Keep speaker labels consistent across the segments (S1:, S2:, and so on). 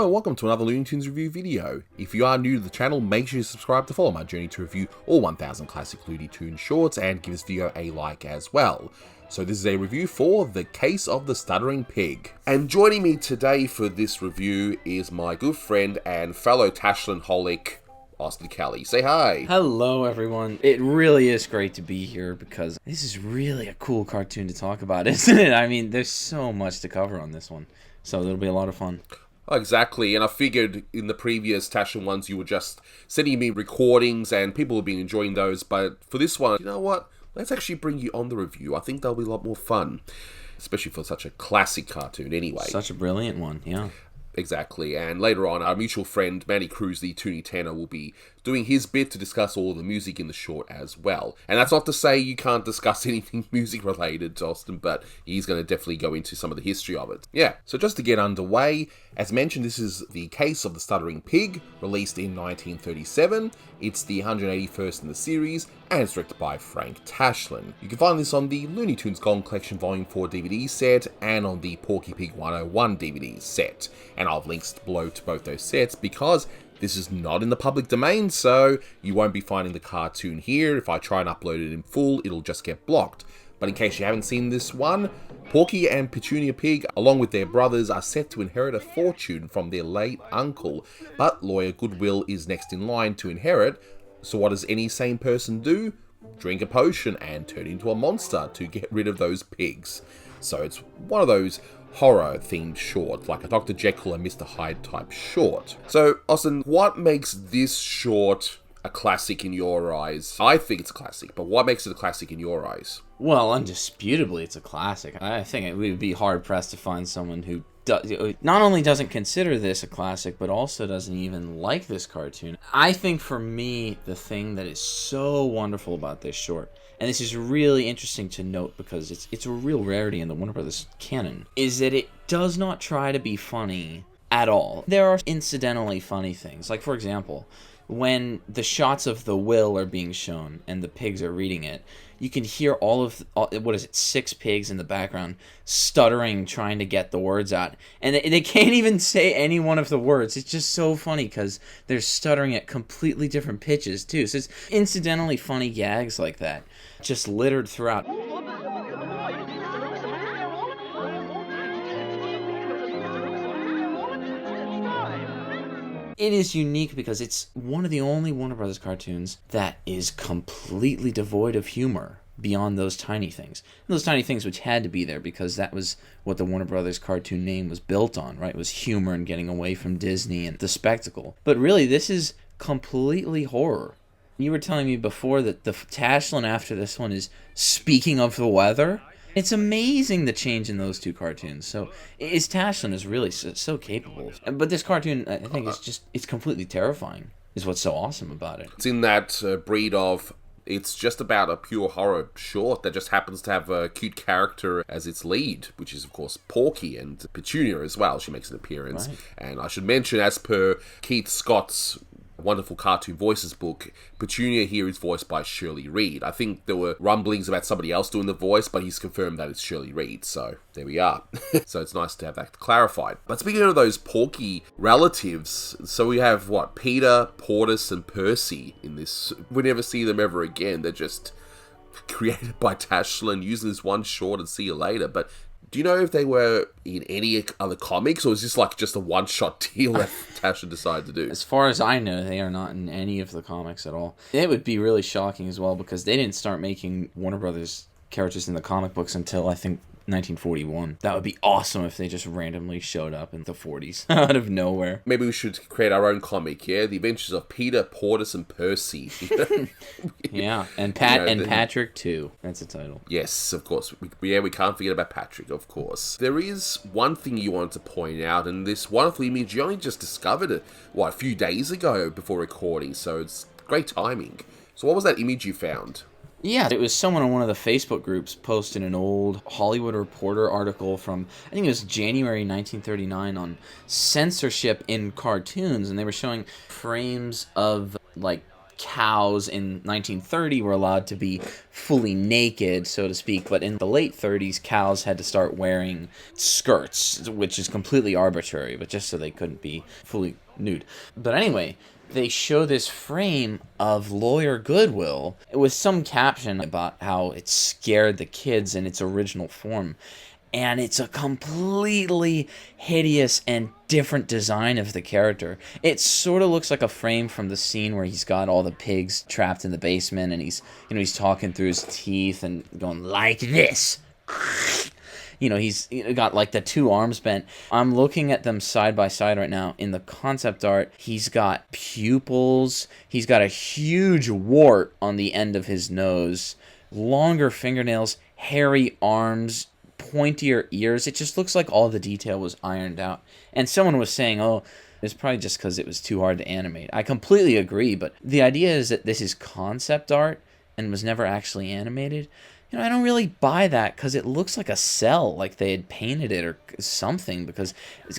S1: and welcome to another Looney Tunes review video. If you are new to the channel, make sure you subscribe to follow my journey to review all 1000 classic Looney Tunes shorts and give this video a like as well. So this is a review for The Case of the Stuttering Pig. And joining me today for this review is my good friend and fellow Tashlin-holic, Austin Kelly. Say hi.
S2: Hello everyone. It really is great to be here because this is really a cool cartoon to talk about, isn't it? I mean, there's so much to cover on this one. So it'll be a lot of fun.
S1: Exactly, and I figured in the previous Tashlin ones you were just sending me recordings and people have been enjoying those, but for this one, you know what? Let's actually bring you on the review. I think that'll be a lot more fun, especially for such a classic cartoon anyway.
S2: Such a brilliant one, yeah.
S1: Exactly, and later on, our mutual friend Manny Cruz, the Toonie Tanner, will be doing his bit to discuss all of the music in the short as well. And that's not to say you can't discuss anything music related, Austin, but he's going to definitely go into some of the history of it. Yeah, so just to get underway, as mentioned, this is The Case of the Stuttering Pig, released in 1937. It's the 181st in the series, and it's directed by Frank Tashlin. You can find this on the Looney Tunes Golden Collection Volume 4 DVD set, and on the Porky Pig 101 DVD set. And I'll have links below to both those sets, because this is not in the public domain, so you won't be finding the cartoon here. If I try and upload it in full, it'll just get blocked. But in case you haven't seen this one, Porky and Petunia Pig, along with their brothers, are set to inherit a fortune from their late uncle. But Lawyer Goodwill is next in line to inherit, so what does any sane person do? Drink a potion and turn into a monster to get rid of those pigs. So it's one of those horror-themed short, like a Dr. Jekyll and Mr. Hyde type short. So, Austin, what makes this short a classic in your eyes? I think it's a classic, but what makes it a classic in your eyes?
S2: Well, undisputably, it's a classic. I think it would be hard-pressed to find someone who not only doesn't consider this a classic, but also doesn't even like this cartoon. I think for me, the thing that is so wonderful about this short, and this is really interesting to note because it's a real rarity in the Warner Brothers canon, is that it does not try to be funny at all. There are incidentally funny things. Like, for example, when the shots of the will are being shown and the pigs are reading it, you can hear all 6 pigs in the background stuttering, trying to get the words out. And they can't even say any one of the words. It's just so funny because they're stuttering at completely different pitches, too. So it's incidentally funny gags like that, just littered throughout. It is unique because it's one of the only Warner Brothers cartoons that is completely devoid of humor beyond those tiny things. And those tiny things which had to be there because that was what the Warner Brothers cartoon name was built on, right? It was humor and getting away from Disney and the spectacle. But really, this is completely horror. You were telling me before that the Tashlin after this one is Speaking of the Weather. It's amazing the change in those two cartoons. So, Tashlin is really so capable. But this cartoon, I think, it's completely terrifying, is what's so awesome about it.
S1: It's in that breed of, it's just about a pure horror short that just happens to have a cute character as its lead, which is, of course, Porky, and Petunia as well. She makes an appearance. Right. And I should mention, as per Keith Scott's wonderful cartoon voices book, Petunia here is voiced by Shirley Reed. I think there were rumblings about somebody else doing the voice, but he's confirmed that it's Shirley Reed, so there we are. So it's nice to have that clarified. But speaking of those Porky relatives, so we have, Peter, Portus, and Percy in this. We never see them ever again. They're just created by Tashlin, using this one short and see you later. But do you know if they were in any other comics, or is this like just a one-shot deal that Tashlin decided to do?
S2: As far as I know, they are not in any of the comics at all. It would be really shocking as well, because they didn't start making Warner Brothers characters in the comic books until, I think, 1941. That would be awesome if they just randomly showed up in the 40s out of nowhere.
S1: Maybe we should create our own comic, yeah? The Adventures of Peter, Portus, and Percy.
S2: Yeah, and Patrick too. That's the title.
S1: Yes, of course. We can't forget about Patrick, of course. There is one thing you wanted to point out, and this wonderful image, you only just discovered it, a few days ago before recording, so it's great timing. So what was that image you found?
S2: Yeah, it was someone on one of the Facebook groups posted an old Hollywood Reporter article from, I think it was January 1939, on censorship in cartoons, and they were showing frames of, cows in 1930 were allowed to be fully naked, so to speak, but in the late 30s, cows had to start wearing skirts, which is completely arbitrary, but just so they couldn't be fully nude. But anyway, they show this frame of Lawyer Goodwill with some caption about how it scared the kids in its original form. And it's a completely hideous and different design of the character. It sort of looks like a frame from the scene where he's got all the pigs trapped in the basement, and he's talking through his teeth and going like this. He's got like the two arms bent. I'm looking at them side by side right now in the concept art. He's got pupils. He's got a huge wart on the end of his nose, longer fingernails, hairy arms, pointier ears. It just looks like all the detail was ironed out. And someone was saying, oh, it's probably just because it was too hard to animate. I completely agree, but the idea is that this is concept art and was never actually animated. I don't really buy that because it looks like a cell, like they had painted it or something, because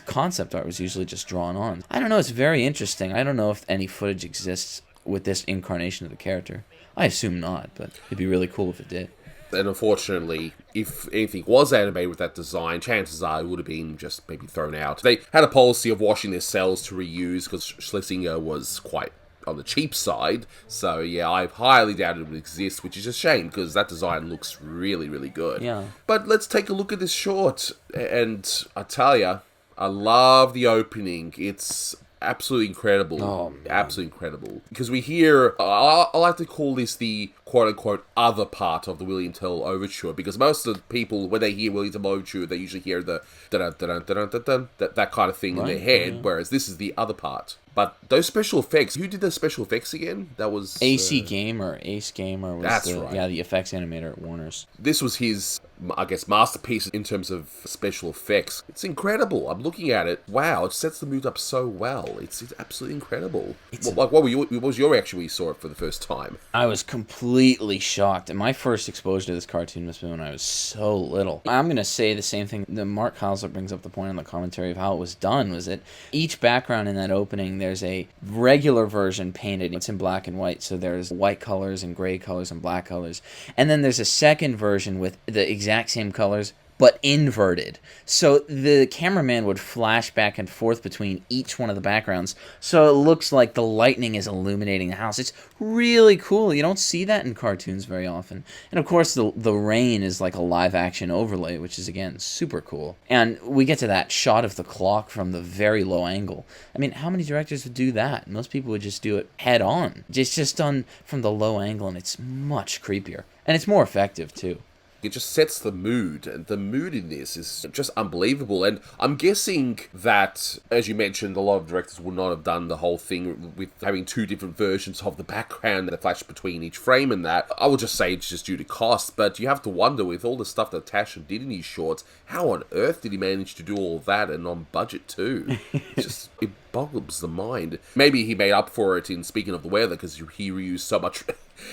S2: concept art was usually just drawn on. I don't know, it's very interesting. I don't know if any footage exists with this incarnation of the character. I assume not, but it'd be really cool if it did.
S1: And unfortunately, if anything was animated with that design, chances are it would have been just maybe thrown out. They had a policy of washing their cells to reuse because Schlesinger was quite on the cheap side. So yeah, I highly doubt it would exist, which is a shame because that design looks really, really good.
S2: Yeah.
S1: But let's take a look at this short. And I tell ya, I love the opening. It's absolutely incredible.
S2: Oh, man.
S1: Absolutely incredible. Because we hear, I like to call this the quote-unquote other part of the William Tell Overture, because most of the people, when they hear William Tell Overture, they usually hear the dun-dun-dun-dun-dun-dun, that kind of thing in their head, whereas this is the other part. But those special effects, who did those special effects again? That was...
S2: Ace Gamer was
S1: that's right.
S2: Yeah, the effects animator at Warner's.
S1: This was his, I guess, masterpiece in terms of special effects. It's incredible. I'm looking at it. Wow, it sets the mood up so well. It's absolutely incredible. What was your reaction when you saw it for the first time?
S2: I was completely shocked. And my first exposure to this cartoon was when I was so little. I'm going to say the same thing. Mark Hausler brings up the point in the commentary of how it was done, was that each background in that opening, there's a regular version painted. It's in black and white, so there's white colors and gray colors and black colors. And then there's a second version with the exact same colors, but inverted. So the cameraman would flash back and forth between each one of the backgrounds, so it looks like the lightning is illuminating the house. It's really cool. You don't see that in cartoons very often. And of course, the rain is like a live-action overlay, which is, again, super cool. And we get to that shot of the clock from the very low angle. I mean, how many directors would do that? Most people would just do it head-on. It's just done from the low angle, and it's much creepier. And it's more effective, too.
S1: It just sets the mood, and the mood in this is just unbelievable. And I'm guessing that, as you mentioned, a lot of directors would not have done the whole thing with having two different versions of the background that flash between each frame and that. I would just say it's just due to cost, but you have to wonder, with all the stuff that Tashlin did in his shorts, how on earth did he manage to do all that and on budget too? It boggles the mind. Maybe he made up for it in Speaking of the Weather, because he reused so much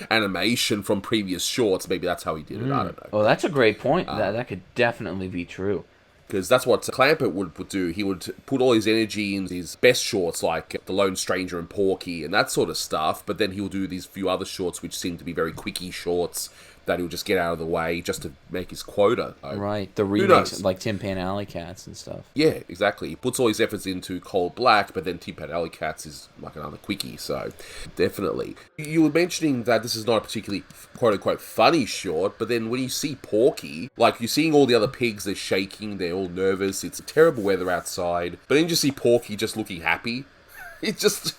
S1: animation from previous shorts. Maybe that's how he did it. I don't know.
S2: Oh, that's a great point. That could definitely be true.
S1: Because that's what Clampett would do. He would put all his energy in his best shorts, like The Lone Stranger and Porky and that sort of stuff, but then he'll do these few other shorts which seem to be very quickie shorts that he'll just get out of the way just to make his quota.
S2: Right, the remakes, like Tin Pan Alley Cats and stuff.
S1: Yeah, exactly. He puts all his efforts into Cold Black, but then Tin Pan Alley Cats is like another quickie, so definitely. You were mentioning that this is not a particularly quote-unquote funny short, but then when you see Porky, like you're seeing all the other pigs, they're shaking, they're all nervous, it's terrible weather outside, but then you just see Porky just looking happy. It's just...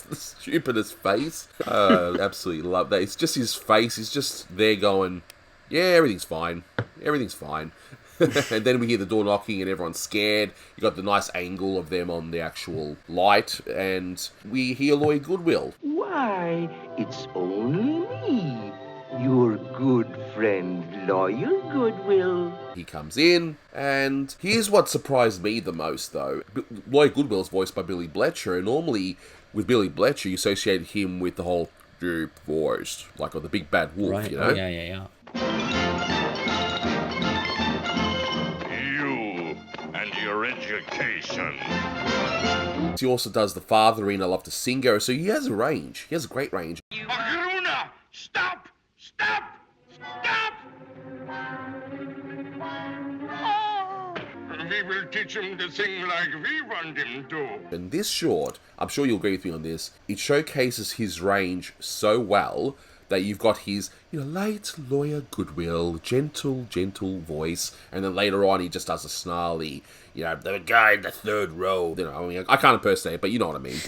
S1: the stupidest face. Absolutely love that. It's just his face. He's just there going, yeah, everything's fine. Everything's fine. And then we hear the door knocking and everyone's scared. You got the nice angle of them on the actual light. And we hear Lawyer Goodwill.
S3: Why, it's only me, your good friend, Lawyer Goodwill.
S1: He comes in, and here's what surprised me the most, though. Lawyer Goodwill is voiced by Billy Bletcher, and normally with Billy Bletcher, you associate him with the whole deep voice, like the big bad wolf,
S2: right.
S1: You know?
S2: Oh, yeah.
S4: You and your education.
S1: He also does the father in I Love to Singer, so he has a range. He has a great range.
S4: Haruna! Stop! Stop! Stop! We will teach him to sing like we want him to.
S1: And this short, I'm sure you'll agree with me on this, it showcases his range so well that you've got his, light lawyer goodwill, gentle voice, and then later on he just does a snarly, the guy in the third row. I can't impersonate it, but you know what I mean.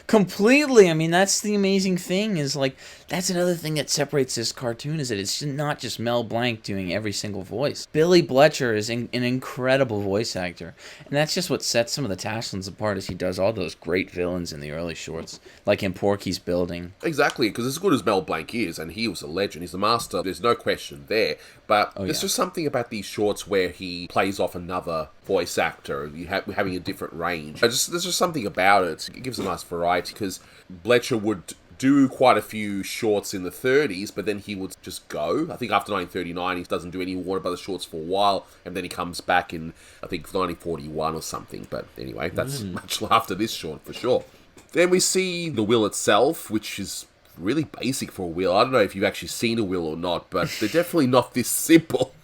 S2: Completely. I mean, that's the amazing thing is, like, that's another thing that separates this cartoon is that it's not just Mel Blanc doing every single voice. Billy Bletcher is an incredible voice actor, and that's just what sets some of the Tashlins apart is he does all those great villains in the early shorts, like in Porky's Building.
S1: Exactly, because as good as Mel Blanc is, and he was a legend, he's a master, there's no question there, but there's just something about these shorts where he plays off another voice actor, having a different range. There's just something about it. It gives a nice variety, because Bletcher would do quite a few shorts in the 30s, but then he would just go. I think after 1939, he doesn't do any Warner Brothers shorts for a while, and then he comes back in, I think, 1941 or something. But anyway, that's much after this short, for sure. Then we see the will itself, which is really basic for a will. I don't know if you've actually seen a will or not, but they're definitely not this simple.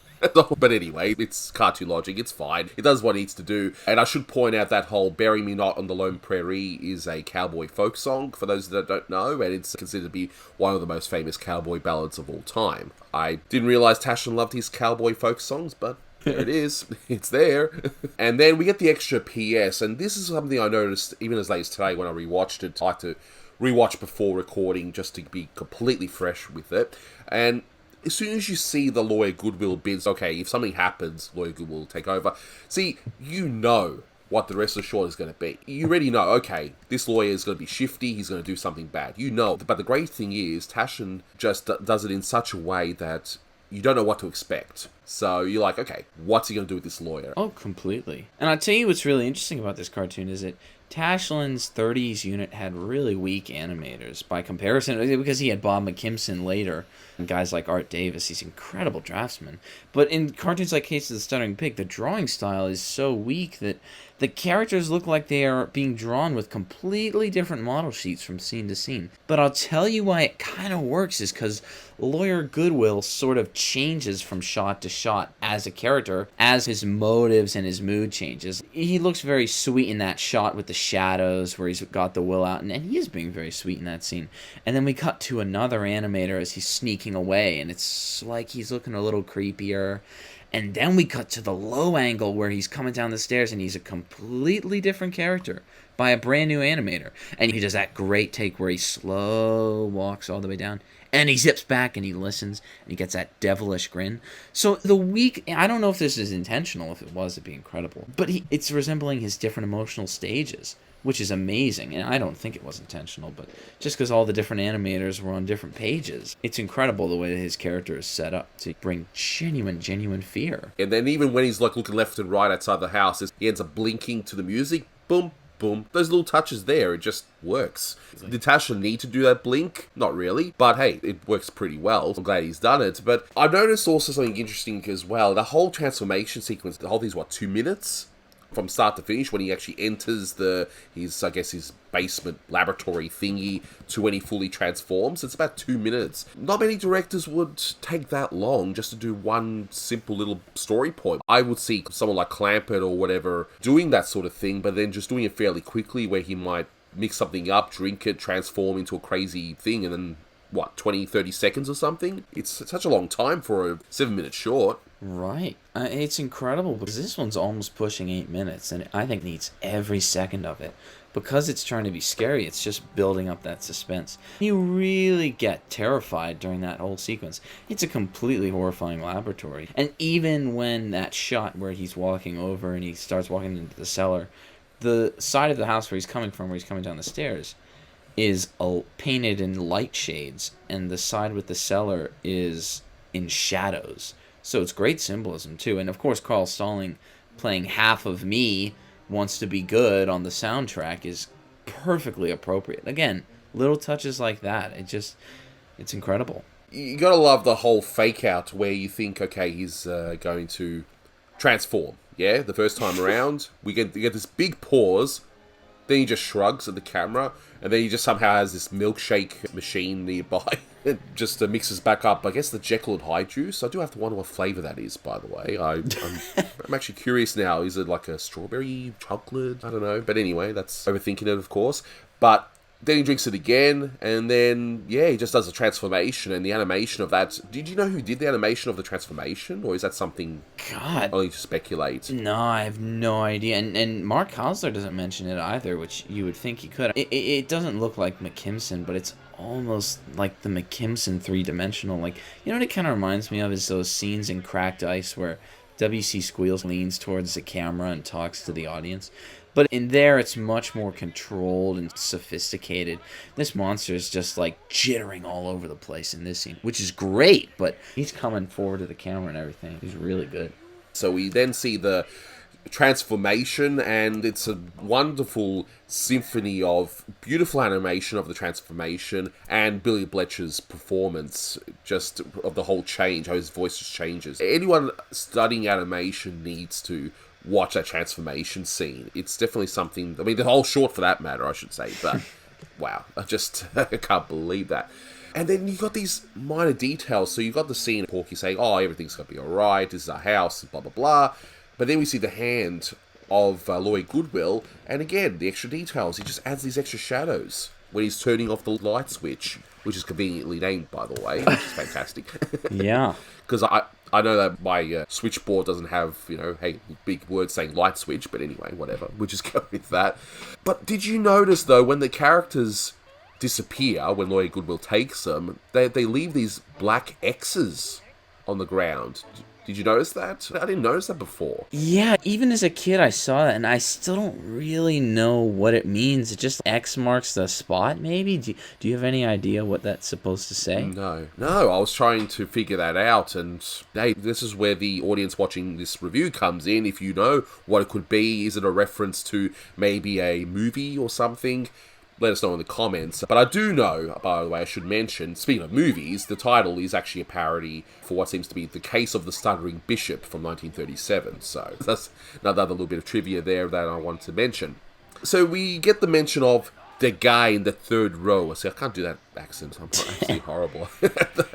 S1: But anyway, it's cartoon logic, it's fine. It does what it needs to do. And I should point out that whole Bury Me Not on the Lone Prairie is a cowboy folk song, for those that don't know, and it's considered to be one of the most famous cowboy ballads of all time. I didn't realise Tashlin loved his cowboy folk songs, but there it is. It's there. And then we get the extra PS, and this is something I noticed even as late as today when I rewatched it. I like to rewatch before recording just to be completely fresh with it. And as soon as you see the lawyer goodwill bids, okay, if something happens, lawyer goodwill will take over. See, you know what the rest of the short is going to be. You already know, okay, this lawyer is going to be shifty, he's going to do something bad. You know. But the great thing is, Tashlin just does it in such a way that you don't know what to expect. So you're like, okay, what's he going to do with this lawyer?
S2: Oh, completely. And I'll tell you what's really interesting about this cartoon is that Tashlin's 30s unit had really weak animators by comparison, because he had Bob McKimson later, and guys like Art Davis, he's incredible draftsman. But in cartoons like Case of the Stuttering Pig, the drawing style is so weak that the characters look like they are being drawn with completely different model sheets from scene to scene. But I'll tell you why it kind of works is because Lawyer Goodwill sort of changes from shot to shot as a character, as his motives and his mood changes. He looks very sweet in that shot with the shadows where he's got the will out, and he is being very sweet in that scene. And then we cut to another animator as he's sneaking away, and it's like he's looking a little creepier. And then we cut to the low angle where he's coming down the stairs and he's a completely different character by a brand new animator. And he does that great take where he slow walks all the way down and he zips back and he listens and he gets that devilish grin. So the weak, I don't know if this is intentional. If it was, it'd be incredible. But it's resembling his different emotional stages, which is amazing. And I don't think it was intentional, but just because all the different animators were on different pages, it's incredible the way that his character is set up to bring genuine fear.
S1: And then even when he's like looking left and right outside the house, he ends up blinking to the music. Boom, boom. Those little touches there, it just works. Did Tashlin need to do that blink? Not really. But hey, it works pretty well. I'm glad he's done it. But I've noticed also something interesting as well. The whole transformation sequence, the whole thing's 2 minutes? From start to finish, when he actually enters his basement laboratory thingy to when he fully transforms. It's about 2 minutes. Not many directors would take that long just to do one simple little story point. I would see someone like Clampett or whatever doing that sort of thing, but then just doing it fairly quickly where he might mix something up, drink it, transform into a crazy thing, and then 20-30 seconds or something? It's such a long time for a 7-minute short.
S2: Right. It's incredible because this one's almost pushing 8 minutes, and I think needs every second of it. Because it's trying to be scary, it's just building up that suspense. You really get terrified during that whole sequence. It's a completely horrifying laboratory. And even when that shot where he's walking over and he starts walking into the cellar, the side of the house where he's coming from, where he's coming down the stairs, is painted in light shades, and the side with the cellar is in shadows. So it's great symbolism, too. And, of course, Carl Stalling playing Half of Me Wants to Be Good on the soundtrack is perfectly appropriate. Again, little touches like that. It's incredible.
S1: You gotta love the whole fake-out where you think, okay, he's going to transform. Yeah, the first time around, we get this big pause, Then he just shrugs at the camera, and then he just somehow has this milkshake machine nearby. It just mixes back up, I guess, the Jekyll and Hyde juice. I do have to wonder what flavour that is, by the way. I'm actually curious now. Is it like a strawberry, chocolate? I don't know. But anyway, that's overthinking it, of course. But then he drinks it again, and then, yeah, he just does a transformation, and the animation of that... Did you know who did the animation of the transformation? Or is that something only to speculate?
S2: No, I have no idea. And Mark Hausler doesn't mention it either, which you would think he could. It doesn't look like McKimson, but it's almost like the McKimson three-dimensional. Like, you know what it kind of reminds me of is those scenes in Cracked Ice where W.C. Squeals leans towards the camera and talks to the audience. But in there, it's much more controlled and sophisticated. This monster is just like jittering all over the place in this scene, which is great, but he's coming forward to the camera and everything. He's really good.
S1: So we then see the transformation, and it's a wonderful symphony of beautiful animation of the transformation and Billy Bletcher's performance, just of the whole change, how his voice just changes. Anyone studying animation needs to watch that transformation scene. It's definitely something, I mean, the whole short for that matter, I should say, but wow, I can't believe that. And then you got these minor details. So you got the scene of Porky saying, oh, everything's going to be alright, this is our house, blah, blah, blah. But then we see the hand of Lloyd Goodwill, and again, the extra details. He just adds these extra shadows when he's turning off the light switch, which is conveniently named, by the way, which is fantastic.
S2: Yeah.
S1: Because I know that my switchboard doesn't have, hey, big words saying light switch, but anyway, whatever. We'll just go with that. But did you notice, though, when the characters disappear, when Lloyd Goodwill takes them, they leave these black X's on the ground. Did you notice that? I didn't notice that before.
S2: Yeah, even as a kid I saw that, and I still don't really know what it means. It just X marks the spot, maybe? Do you have any idea what that's supposed to say?
S1: No, I was trying to figure that out, and hey, this is where the audience watching this review comes in. If you know what it could be, is it a reference to maybe a movie or something? Let us know in the comments. But I do know, by the way, I should mention, speaking of movies, the title is actually a parody for what seems to be The Case of the Stuttering Bishop from 1937. So that's another little bit of trivia there that I want to mention. So we get the mention of the guy in the third row. See, I can't do that accent. I'm actually horrible.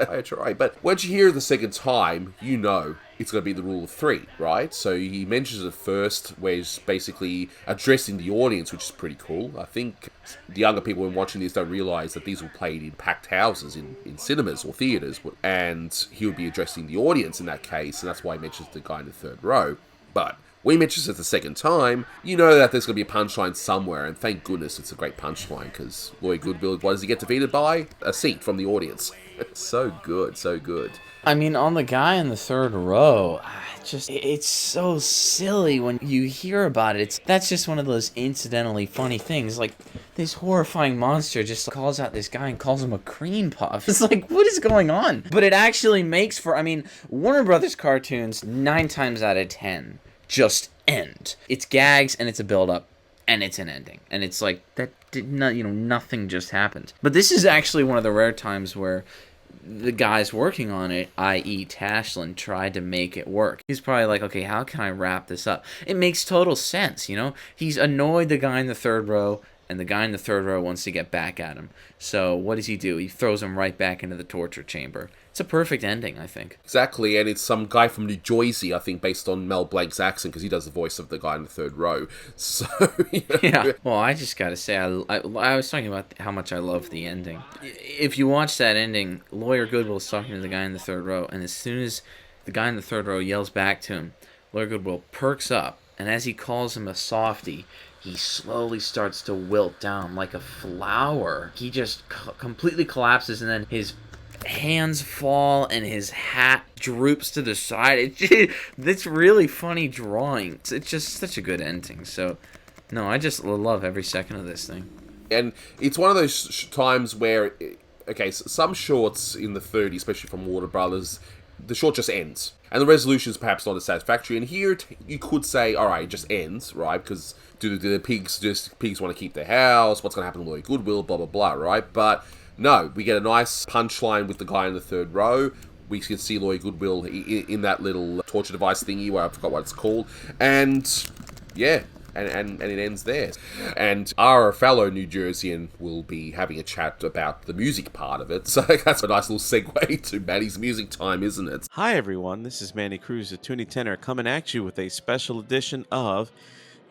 S1: I try. But once you hear it the second time, you know it's going to be the rule of three, right? So he mentions it first, where he's basically addressing the audience, which is pretty cool. I think the younger people when watching this don't realise that these were played in packed houses, in cinemas or theatres, and he would be addressing the audience in that case, and that's why he mentions the guy in the third row. But when he mentions it the second time, you know that there's going to be a punchline somewhere, and thank goodness it's a great punchline, because Lloyd Goodwill, what does he get defeated by? A seat from the audience. So good, so good.
S2: I mean, on the guy in the third row, it's so silly when you hear about it. That's just one of those incidentally funny things. Like, this horrifying monster just calls out this guy and calls him a cream puff. It's like, what is going on? But it actually makes for, I mean, Warner Brothers cartoons, 9 times out of 10, just end. It's gags and it's a build-up and it's an ending. And it's like, that did not, nothing just happened. But this is actually one of the rare times where the guys working on it, i.e. Tashlin, tried to make it work. He's probably like, okay, how can I wrap this up? It makes total sense, He's annoyed the guy in the third row, and the guy in the third row wants to get back at him. So what does he do? He throws him right back into the torture chamber. It's a perfect ending, I think.
S1: Exactly, and it's some guy from New Jersey, I think, based on Mel Blanc's accent, because he does the voice of the guy in the third row. So,
S2: Yeah. Well, I just gotta say, I was talking about how much I love the ending. If you watch that ending, Lawyer Goodwill is talking to the guy in the third row, and as soon as the guy in the third row yells back to him, Lawyer Goodwill perks up, and as he calls him a softie, he slowly starts to wilt down like a flower. He just completely collapses, and then his hands fall and his hat droops to the side. It's really funny drawing. It's just such a good ending. So, no, I just love every second of this thing.
S1: And it's one of those times where, okay, some shorts in the 30s, especially from Warner Brothers, the short just ends. And the resolution's perhaps not as satisfactory. And here, you could say, alright, it just ends, right? Because do the pigs want to keep their house? What's going to happen to Lloyd Goodwill? Blah, blah, blah, right? But no, we get a nice punchline with the guy in the third row. We can see Lloyd Goodwill in that little torture device thingy where I forgot what it's called. And, yeah, and it ends there. And our fellow New Jerseyan will be having a chat about the music part of it, so that's a nice little segue to Maddie's music time, isn't it?
S5: Hi everyone, this is Manny Cruz, the Toonie Tenor, coming at you with a special edition of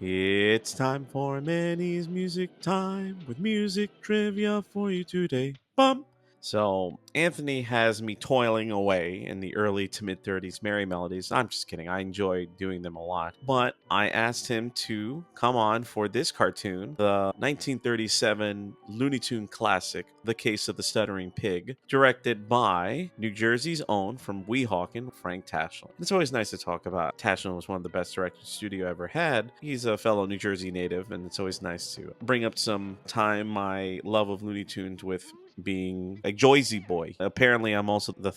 S5: It's Time for Manny's Music Time, with music trivia for you today. Bum! So, Anthony has me toiling away in the early to mid 30s Merry Melodies. I'm just kidding. I enjoy doing them a lot. But I asked him to come on for this cartoon, the 1937 Looney Tune classic, The Case of the Stuttering Pig, directed by New Jersey's own, from Weehawken, Frank Tashlin. It's always nice to talk about. Tashlin was one of the best directors the studio ever had. He's a fellow New Jersey native, and it's always nice to bring up some time my love of Looney Tunes with being a Joyzy boy. Apparently, I'm also the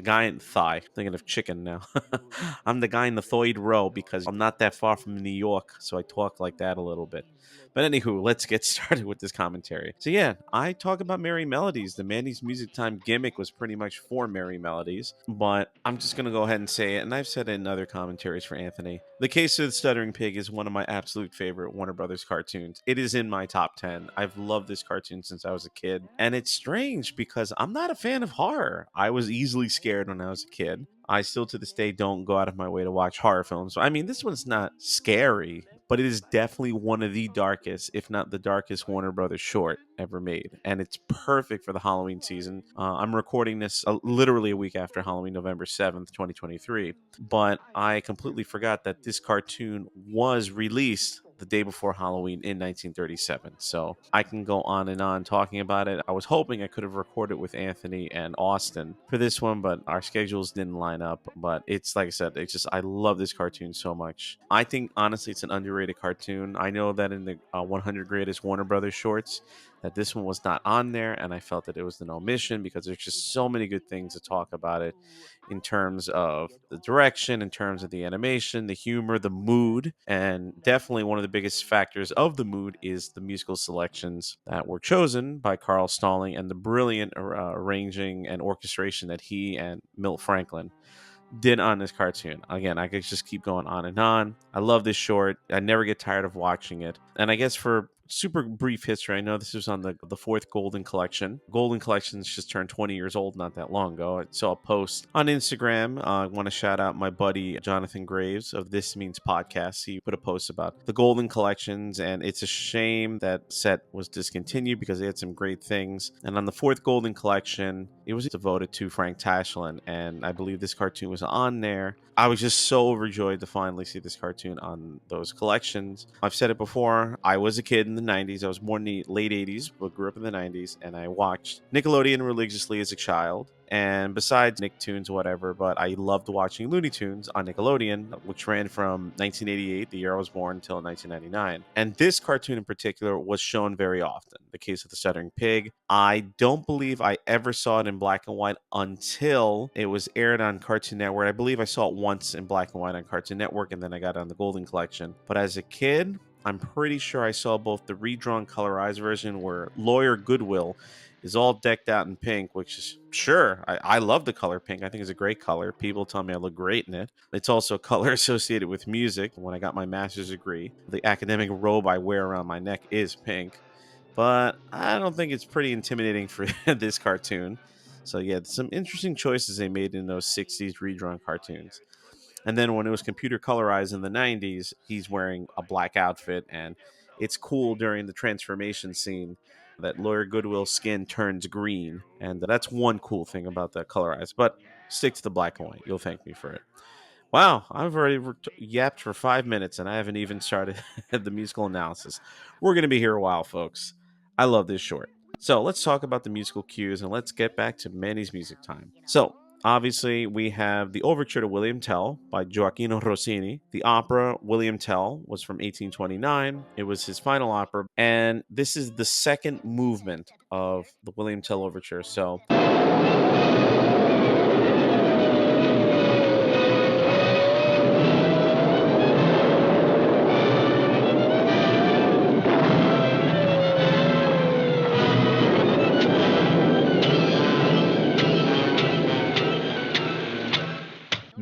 S5: guy in thigh. Thinking of chicken now. I'm the guy in the third row because I'm not that far from New York, so I talk like that a little bit. But anywho, let's get started with this commentary. So yeah, I talk about Merry Melodies. The Manny's Music Time gimmick was pretty much for Merry Melodies, but I'm just gonna go ahead and say it, and I've said it in other commentaries for Anthony. The Case of the Stuttering Pig is one of my absolute favorite Warner Brothers cartoons. It is in my top 10. I've loved this cartoon since I was a kid, and it's strange because I'm not a fan of horror. I was easily scared when I was a kid. I still to this day don't go out of my way to watch horror films. I mean, this one's not scary, but it is definitely one of the darkest, if not the darkest, Warner Brothers short ever made. And it's perfect for the Halloween season. I'm recording this literally a week after Halloween, November 7th, 2023. But I completely forgot that this cartoon was released the day before Halloween in 1937. So I can go on and on talking about it. I was hoping I could have recorded with Anthony and Austin for this one, but our schedules didn't line up. But it's like I said, it's just, I love this cartoon so much. I think honestly it's an underrated cartoon. I know that in the 100 greatest Warner Brothers shorts, that this one was not on there, and I felt that it was an omission because there's just so many good things to talk about it in terms of the direction, in terms of the animation, the humor, the mood, and definitely one of the biggest factors of the mood is the musical selections that were chosen by Carl Stalling and the brilliant arranging and orchestration that he and Milt Franklin did on this cartoon. Again, I could just keep going on and on. I love this short. I never get tired of watching it. And I guess for super brief history, I know this was on the fourth Golden Collection. Golden Collections just turned 20 years old not that long ago. I saw a post on Instagram. I want to shout out my buddy Jonathan Graves of This Means Podcast. He put a post about the Golden Collections, and it's a shame that set was discontinued because they had some great things. And on the fourth Golden Collection, it was devoted to Frank Tashlin, and I believe this cartoon was on there. I was just so overjoyed to finally see this cartoon on those collections. I've said it before, I was a kid in the 90s. I was born in the late 80s, but grew up in the 90s, and I watched Nickelodeon religiously as a child. And besides Nicktoons, whatever, but I loved watching Looney Tunes on Nickelodeon, which ran from 1988, the year I was born, until 1999. And this cartoon in particular was shown very often. The Case of the Stuttering Pig. I don't believe I ever saw it in black and white until it was aired on Cartoon Network. I believe I saw it once in black and white on Cartoon Network, and then I got it on the Golden Collection. But as a kid, I'm pretty sure I saw both the redrawn colorized version where Lawyer Goodwill is all decked out in pink, which is sure. I love the color pink. I think it's a great color. People tell me I look great in it. It's also a color associated with music. When I got my master's degree, the academic robe I wear around my neck is pink. But I don't think it's pretty intimidating for this cartoon. So yeah, some interesting choices they made in those 60s redrawn cartoons. And then when it was computer colorized in the 90s, he's wearing a black outfit, and it's cool during the transformation scene that Lawyer Goodwill's skin turns green. And that's one cool thing about the colorized. But stick to the black and white. You'll thank me for it. Wow, I've already yapped for 5 minutes, and I haven't even started the musical analysis. We're going to be here a while, folks. I love this short. So let's talk about the musical cues, and let's get back to Manny's Music Time. So obviously, we have the overture to William Tell by Gioacchino Rossini. The opera William Tell was from 1829. It was his final opera, and this is the second movement of the William Tell overture. So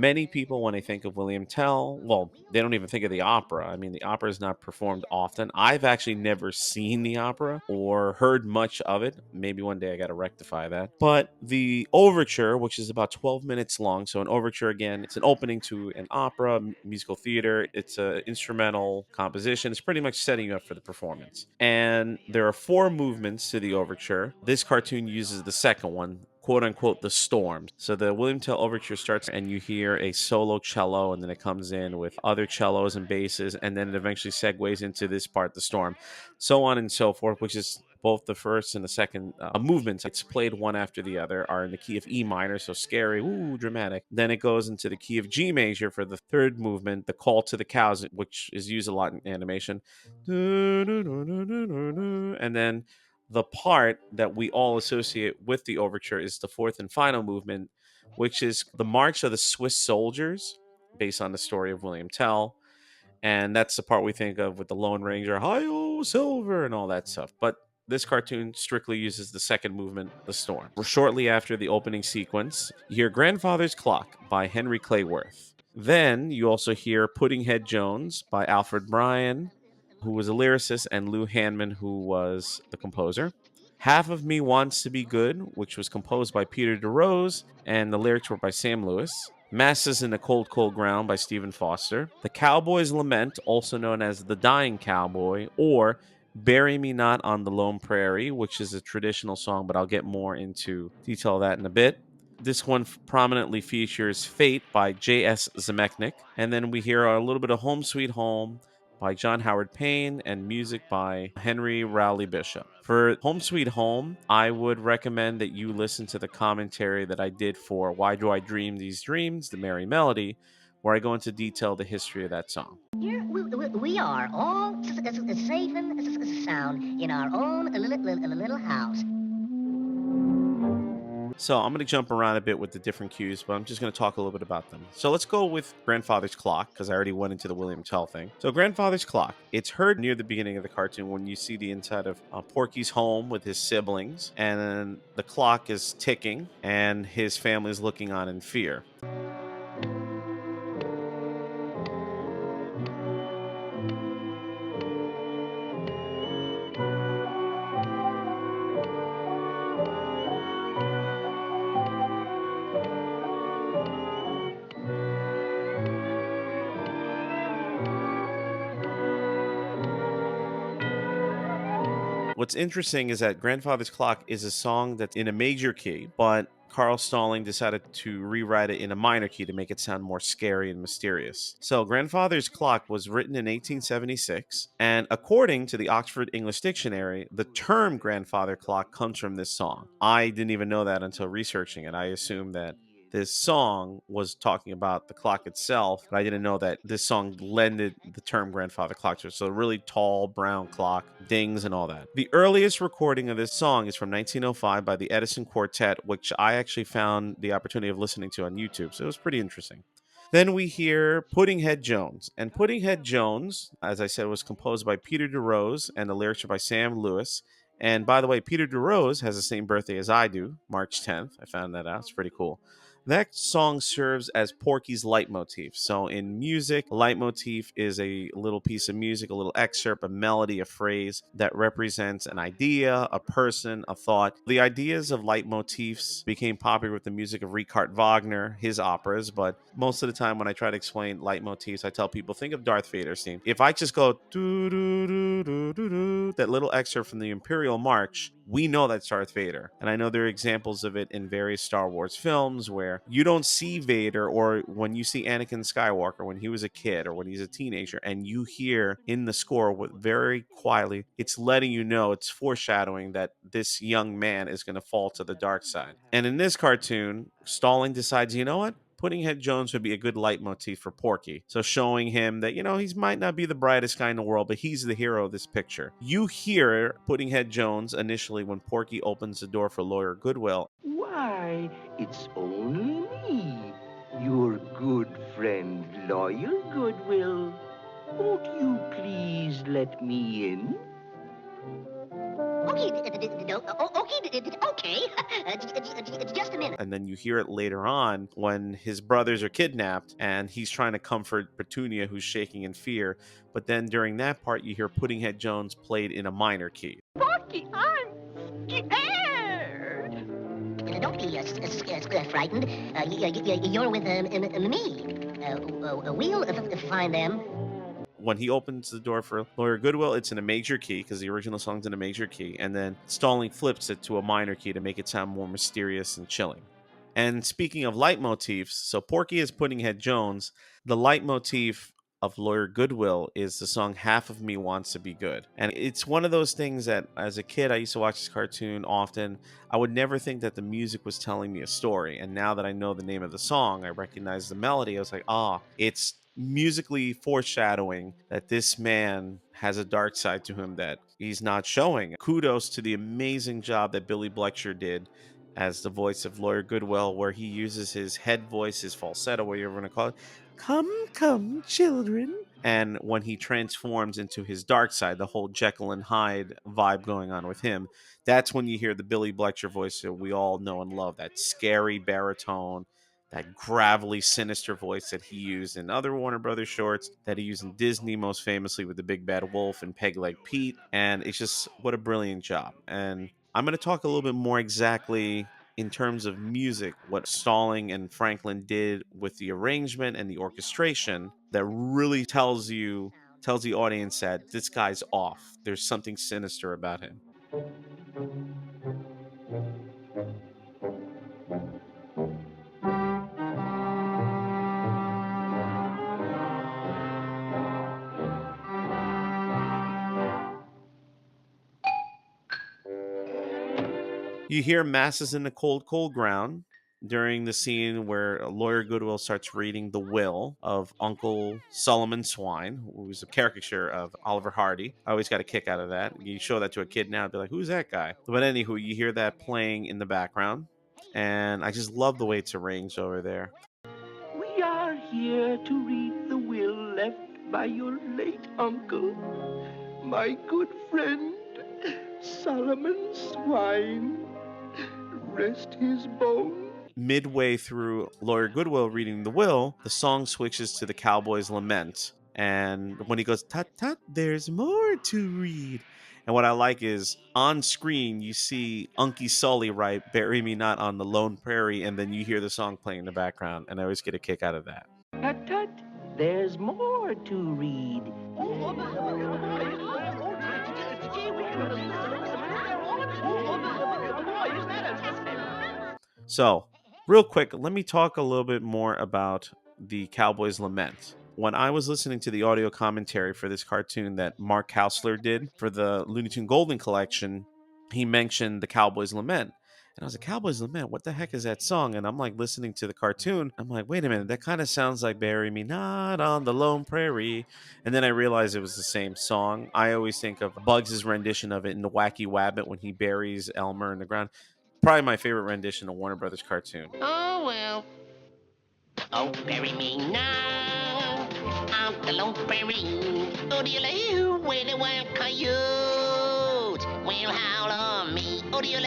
S5: Many people, when they think of William Tell, well, they don't even think of the opera. I mean, the opera is not performed often. I've actually never seen the opera or heard much of it. Maybe one day I got to rectify that. But the overture, which is about 12 minutes long, so an overture, again, it's an opening to an opera, musical theater. It's an instrumental composition. It's pretty much setting you up for the performance. And there are 4 movements to the overture. This cartoon uses the second one, quote unquote, the storm. So the William Tell overture starts and you hear a solo cello, and then it comes in with other cellos and basses, and then it eventually segues into this part, the storm, so on and so forth, which is both the first and the second movements. It's played one after the other, are in the key of E minor, so scary, ooh, dramatic. Then it goes into the key of G major for the third movement, the call to the cows, which is used a lot in animation. And then the part that we all associate with the overture is the fourth and final movement, which is the March of the Swiss Soldiers, based on the story of William Tell. And that's the part we think of with the Lone Ranger, hi-yo, silver, and all that stuff. But this cartoon strictly uses the second movement, the storm. Shortly after the opening sequence, you hear Grandfather's Clock by Henry Clayworth. Then you also hear Puddinghead Jones by Alfred Bryan, who was a lyricist, and Lou Handman, who was the composer. Half of Me Wants to Be Good, which was composed by Peter DeRose, and the lyrics were by Sam Lewis. Masses in the Cold, Cold Ground by Stephen Foster. The Cowboy's Lament, also known as The Dying Cowboy, or Bury Me Not on the Lone Prairie, which is a traditional song, but I'll get more into detail of that in a bit. This one prominently features Fate by J.S. Zemechnik. And then we hear a little bit of Home Sweet Home by John Howard Payne, and music by Henry Rowley Bishop. For Home Sweet Home, I would recommend that you listen to the commentary that I did for Why Do I Dream These Dreams, the Merry Melody, where I go into detail the history of that song.
S6: Here we are all safe and sound in our own little house.
S5: So I'm going to jump around a bit with the different cues, but I'm just going to talk a little bit about them. So let's go with Grandfather's Clock, because I already went into the William Tell thing. So Grandfather's Clock, it's heard near the beginning of the cartoon when you see the inside of Porky's home with his siblings, and then the clock is ticking, and his family is looking on in fear. What's interesting is that Grandfather's Clock is a song that's in a major key, but Carl Stalling decided to rewrite it in a minor key to make it sound more scary and mysterious. So Grandfather's Clock was written in 1876, and according to the Oxford English Dictionary, the term grandfather clock comes from this song. I didn't even know that until researching it. I assumed that this song was talking about the clock itself, but I didn't know that this song lended the term grandfather clock to it. So a really tall brown clock, dings and all that. The earliest recording of this song is from 1905 by the Edison Quartet, which I actually found the opportunity of listening to on YouTube. So it was pretty interesting. Then we hear Puddinghead Jones. And Puddinghead Jones, as I said, was composed by Peter DeRose, and the lyrics are by Sam Lewis. And by the way, Peter DeRose has the same birthday as I do, March 10th. I found that out. It's pretty cool. That song serves as Porky's leitmotif. So in music, a leitmotif is a little piece of music, a little excerpt, a melody, a phrase that represents an idea, a person, a thought. The ideas of leitmotifs became popular with the music of Richard Wagner, his operas, but most of the time when I try to explain leitmotifs, I tell people, think of Darth Vader's theme. If I just go doo doo doo doo doo doo, that little excerpt from the Imperial March, we know that's Darth Vader. And I know there are examples of it in various Star Wars films where you don't see Vader, or when you see Anakin Skywalker when he was a kid or when he's a teenager, and you hear in the score very quietly, it's letting you know, it's foreshadowing that this young man is going to fall to the dark side. And in this cartoon, Stalling decides, you know what? Puddinghead Jones would be a good leitmotif for Porky. So showing him that, he might not be the brightest guy in the world, but he's the hero of this picture. You hear Puddinghead Jones initially when Porky opens the door for Lawyer Goodwill.
S3: Why, it's only me, your good friend, Lawyer Goodwill. Won't you please let me in?
S6: Okay. Just a minute.
S5: And then you hear it later on when his brothers are kidnapped and he's trying to comfort Petunia, who's shaking in fear. But then during that part, you hear Puddinghead Jones played in a minor key.
S6: Porky, I'm scared. Don't be frightened. You're with me. We'll find them.
S5: When he opens the door for Lawyer Goodwill, it's in a major key because the original song's in a major key. And then Stalling flips it to a minor key to make it sound more mysterious and chilling. And speaking of leitmotifs, so Porky is Puddinghead Jones. The leitmotif of Lawyer Goodwill is the song Half of Me Wants to Be Good. And it's one of those things that as a kid, I used to watch this cartoon often. I would never think that the music was telling me a story. And now that I know the name of the song, I recognize the melody. I was like, it's musically foreshadowing that this man has a dark side to him that he's not showing. Kudos to the amazing job that Billy Bletcher did as the voice of Lawyer Goodwill, where he uses his head voice, his falsetto, whatever you want to call it. Come, come, children. And when he transforms into his dark side, the whole Jekyll and Hyde vibe going on with him, that's when you hear the Billy Bletcher voice that we all know and love, that scary baritone, that gravelly, sinister voice that he used in other Warner Brothers shorts, that he used in Disney, most famously with the Big Bad Wolf and Peg Leg Pete. And it's just, what a brilliant job. And I'm going to talk a little bit more exactly in terms of music, what Stalling and Franklin did with the arrangement and the orchestration that really tells the audience that this guy's off. There's something sinister about him. You hear Masses in the Cold, Cold Ground during the scene where Lawyer Goodwill starts reading the will of Uncle Solomon Swine, who's a caricature of Oliver Hardy. I always got a kick out of that. You show that to a kid now, and be like, who's that guy? But anywho, you hear that playing in the background, and I just love the way it's arranged over there.
S3: We are here to read the will left by your late uncle, my good friend, Solomon Swine. Rest his bones.
S5: Midway through Lawyer Goodwill reading the will, the song switches to the Cowboy's Lament. And when he goes, tut tut, there's more to read. And what I like is on screen, you see Unky Sully write, Bury Me Not on the Lone Prairie, and then you hear the song playing in the background. And I always get a kick out of that.
S3: Tut tut, there's more to read.
S5: So, real quick, let me talk a little bit more about the Cowboy's Lament. When I was listening to the audio commentary for this cartoon that Mark Hausler did for the Looney Tunes Golden Collection, he mentioned the Cowboy's Lament. And I was like, Cowboy's Lament, what the heck is that song? And I'm like listening to the cartoon. I'm like, wait a minute, that kind of sounds like Bury Me Not on the Lone Prairie. And then I realized it was the same song. I always think of Bugs' rendition of it in the Wacky Wabbit when he buries Elmer in the ground. Probably my favorite rendition of Warner Brothers cartoon.
S6: Oh, well. Oh, bury me now on the Lone Prairie. Oh, dear, where the wild coyotes will howl on me. Oh, dear,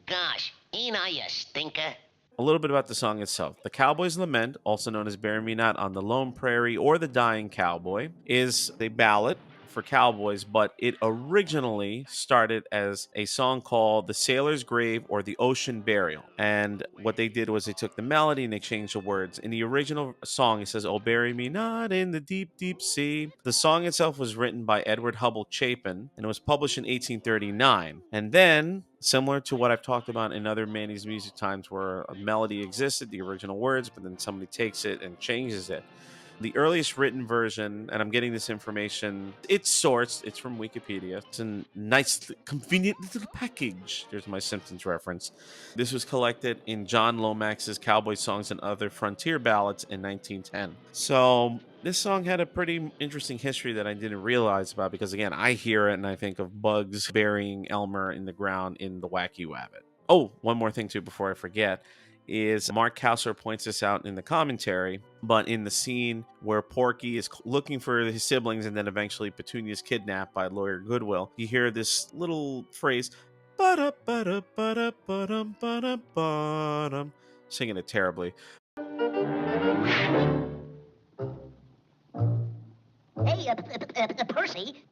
S6: gosh, ain't I a stinker?
S5: A little bit about the song itself. The Cowboy's Lament, also known as Bury Me Not on the Lone Prairie or The Dying Cowboy, is a ballad for cowboys, but it originally started as a song called The Sailor's Grave or The Ocean Burial. And what they did was they took the melody and they changed the words. In the original song, it says, Oh, bury me not in the deep, deep sea. The song itself was written by Edward Hubble Chapin and it was published in 1839. And then, similar to what I've talked about in other Manny's Music Times where a melody existed, the original words, but then somebody takes it and changes it. The earliest written version, and I'm getting this information, it's sourced, it's from Wikipedia. It's a nice, convenient little package. There's my Simpsons reference. This was collected in John Lomax's Cowboy Songs and Other Frontier Ballads in 1910. So this song had a pretty interesting history that I didn't realize about because, again, I hear it and I think of Bugs burying Elmer in the ground in the Wacky Wabbit. Oh, one more thing, too, before I forget. is Mark Kausler points this out in the commentary, but in the scene where Porky is looking for his siblings and then eventually Petunia is kidnapped by lawyer Goodwill, you hear this little phrase, ba-da, ba-da, ba-da, ba-dum, ba-da, ba-dum, singing it terribly.
S6: Hey, Percy.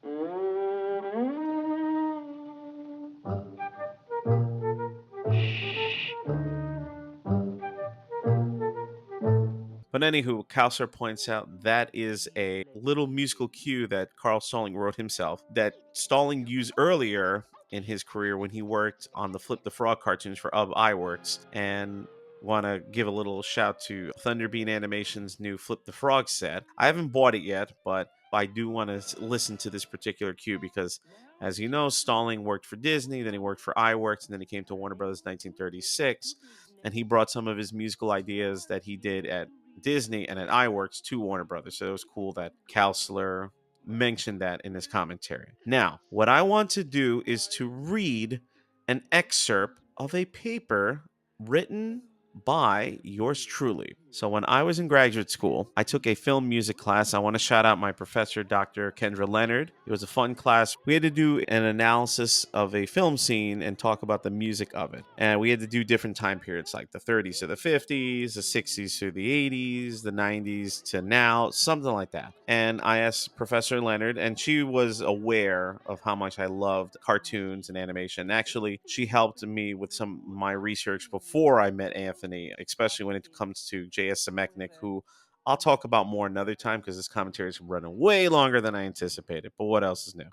S5: But anywho, Kausler points out that is a little musical cue that Carl Stalling wrote himself, that Stalling used earlier in his career when he worked on the Flip the Frog cartoons for Ub Iwerks. And want to give a little shout to Thunderbean Animation's new Flip the Frog set. I haven't bought it yet, but I do want to listen to this particular cue because, as you know, Stalling worked for Disney, then he worked for Iwerks, and then he came to Warner Brothers in 1936. And he brought some of his musical ideas that he did at Disney and at Iwerks to Warner Brothers. So it was cool that Kausler mentioned that in his commentary. Now, what I want to do is to read an excerpt of a paper written by yours truly. So when I was in graduate school, I took a film music class. I want to shout out my professor, Dr. Kendra Leonard. It was a fun class. We had to do an analysis of a film scene and talk about the music of it. And we had to do different time periods like the 30s to the 50s, the 60s to the 80s, the 90s to now, something like that. And I asked Professor Leonard, and she was aware of how much I loved cartoons and animation. Actually, she helped me with some of my research before I met Anthony, especially when it comes to J.S. Zemeckis, who I'll talk about more another time because this commentary is running way longer than I anticipated. But what else is new?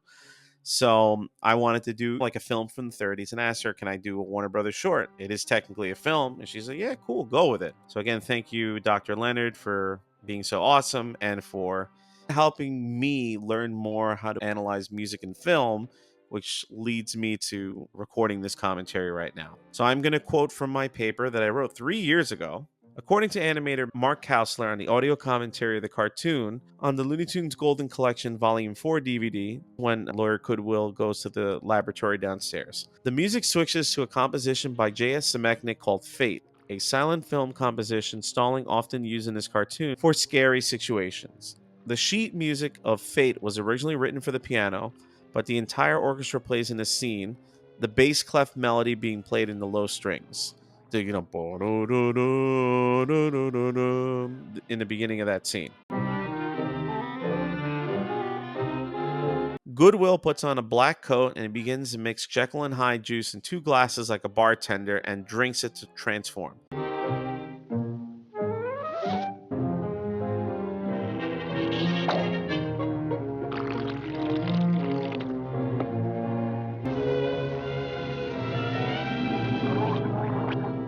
S5: So I wanted to do like a film from the 30s and asked her, can I do a Warner Brothers short? It is technically a film. And she's like, yeah, cool, go with it. So again, thank you, Dr. Leonard, for being so awesome and for helping me learn more how to analyze music and film, which leads me to recording this commentary right now. So I'm going to quote from my paper that I wrote 3 years ago. According to animator Mark Kausler on the audio commentary of the cartoon on the Looney Tunes Golden Collection Volume 4 DVD, when Lawyer Goodwill goes to the laboratory downstairs, the music switches to a composition by J.S. Zemeckis called Fate, a silent film composition Stalling often used in this cartoon for scary situations. The sheet music of Fate was originally written for the piano, but the entire orchestra plays in the scene, the bass clef melody being played in the low strings. In the beginning of that scene. Goodwill puts on a black coat and begins to mix Jekyll and Hyde juice in 2 glasses like a bartender and drinks it to transform.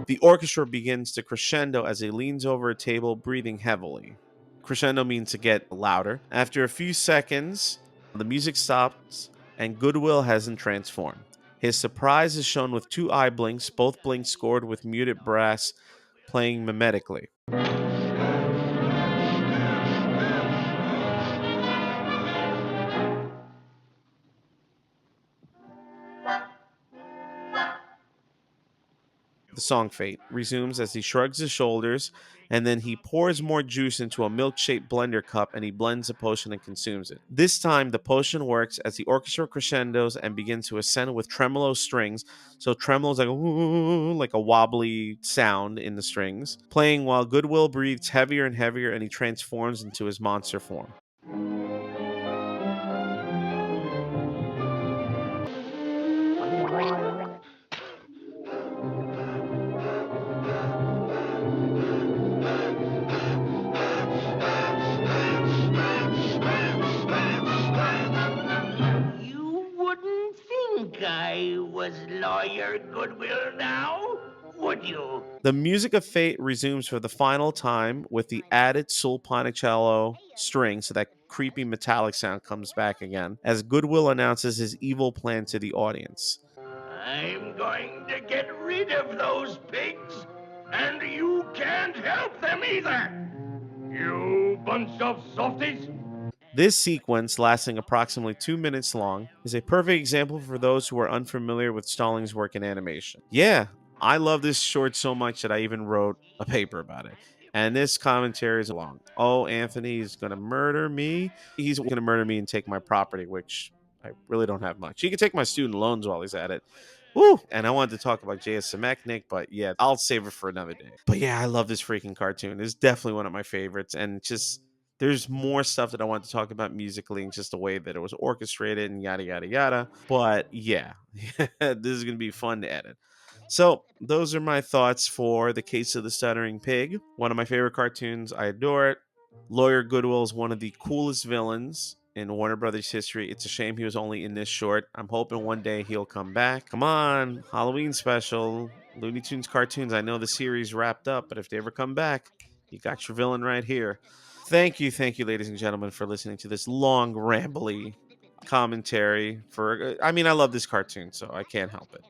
S5: The orchestra begins to crescendo as he leans over a table, breathing heavily. Crescendo means to get louder. After a few seconds, the music stops and Goodwill hasn't transformed. His surprise is shown with 2 eye blinks, both blinks scored with muted brass playing mimetically. The song Fate resumes as he shrugs his shoulders and then he pours more juice into a milk-shaped blender cup and he blends the potion and consumes it. This time, the potion works as the orchestra crescendos and begins to ascend with tremolo strings. So tremolo is like a wobbly sound in the strings, playing while Goodwill breathes heavier and heavier and he transforms into his monster form.
S3: I was Lawyer Goodwill now, would you?
S5: The music of Fate resumes for the final time with the added sulponicello string, so that creepy metallic sound comes back again, as Goodwill announces his evil plan to the audience.
S3: I'm going to get rid of those pigs, and you can't help them either, you bunch of softies.
S5: This sequence, lasting approximately 2 minutes long, is a perfect example for those who are unfamiliar with Stalling's work in animation. Yeah, I love this short so much that I even wrote a paper about it. And this commentary is long. Oh, Anthony's going to murder me. He's going to murder me and take my property, which I really don't have much. He can take my student loans while he's at it. Woo! And I wanted to talk about J.S. Zemeckis, but yeah, I'll save it for another day. But yeah, I love this freaking cartoon. It's definitely one of my favorites. And just, there's more stuff that I want to talk about musically and just the way that it was orchestrated and yada, yada, yada. But yeah, this is going to be fun to edit. So, those are my thoughts for The Case of the Stuttering Pig. One of my favorite cartoons. I adore it. Lawyer Goodwill is one of the coolest villains in Warner Brothers history. It's a shame he was only in this short. I'm hoping one day he'll come back. Come on, Halloween special, Looney Tunes cartoons. I know the series wrapped up, but if they ever come back, you got your villain right here. Thank you, ladies and gentlemen, for listening to this long, rambly commentary. I love this cartoon, so I can't help it.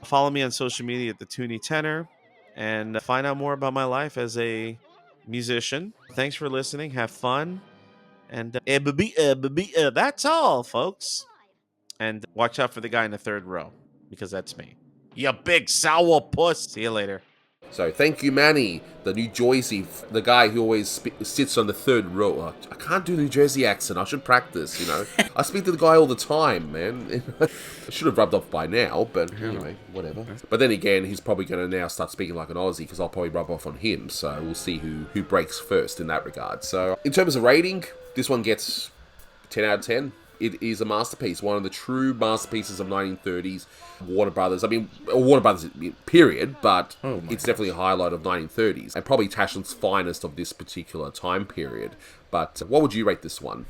S5: Follow me on social media at the Toonie Tenor and find out more about my life as a musician. Thanks for listening. Have fun. And that's all, folks. And watch out for the guy in the third row, because that's me. You big sour puss. See you later.
S1: So thank you, Manny, the New Jersey, the guy who always sits on the third row. I can't do New Jersey accent. I should practice, you know. I speak to the guy all the time, man. I should have rubbed off by now, but anyway, whatever. But then again, he's probably going to now start speaking like an Aussie because I'll probably rub off on him. So we'll see who breaks first in that regard. So in terms of rating, this one gets 10 out of 10. It is a masterpiece, one of the true masterpieces of 1930s Warner Brothers. I mean, Warner Brothers, period, but it's definitely a highlight of 1930s, and probably Tashlin's finest of this particular time period. But what would you rate this one?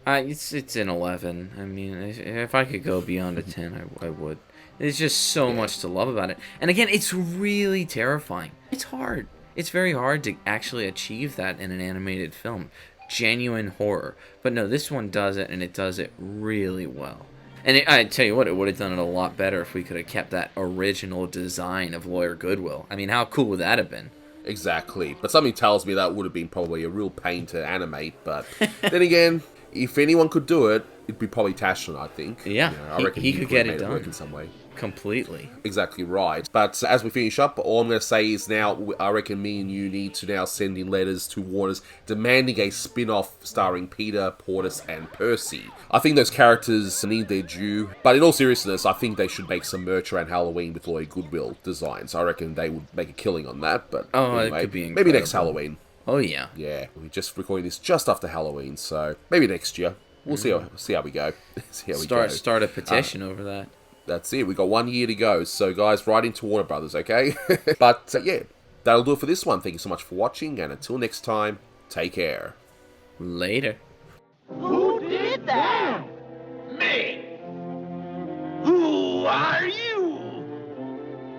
S2: It's an 11. I mean, if I could go beyond a 10, I would. There's just so much to love about it. And again, it's really terrifying. It's hard. It's very hard to actually achieve that in an animated film. Genuine horror. But no, this one does it, and it does it really well. And I tell you what, it would have done it a lot better if we could have kept that original design of Lawyer Goodwill. I mean, how cool would that have been?
S1: Exactly. But something tells me that would have been probably a real pain to animate. But then again, if anyone could do it, it'd be probably Tashlin, I think.
S2: Yeah,
S1: I reckon
S2: he could get it
S1: work
S2: done
S1: in some way.
S2: Completely.
S1: Exactly right. But as we finish up, all I'm going to say is now, I reckon me and you need to now send in letters to Warner's demanding a spin-off starring Peter, Portis, and Percy. I think those characters need their due, but in all seriousness, I think they should make some merch around Halloween with Lawyer Goodwill designs. I reckon they would make a killing on that, but anyway,
S2: it could be incredible.
S1: Maybe next Halloween.
S2: Oh, yeah.
S1: Yeah, we're just recording this just after Halloween, so maybe next year. We'll see how we go.
S2: Start a petition over that.
S1: That's it. We got 1 year to go. So, guys, write into Warner Brothers, okay? But, yeah, that'll do it for this one. Thank you so much for watching, and until next time, take care.
S2: Later.
S3: Who did that?
S6: Me! Who are you?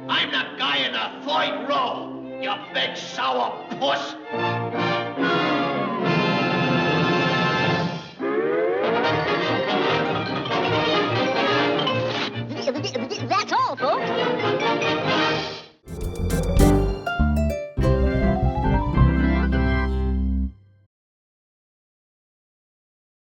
S6: I'm the guy in the third row, you big sour puss!
S7: That's all, folks.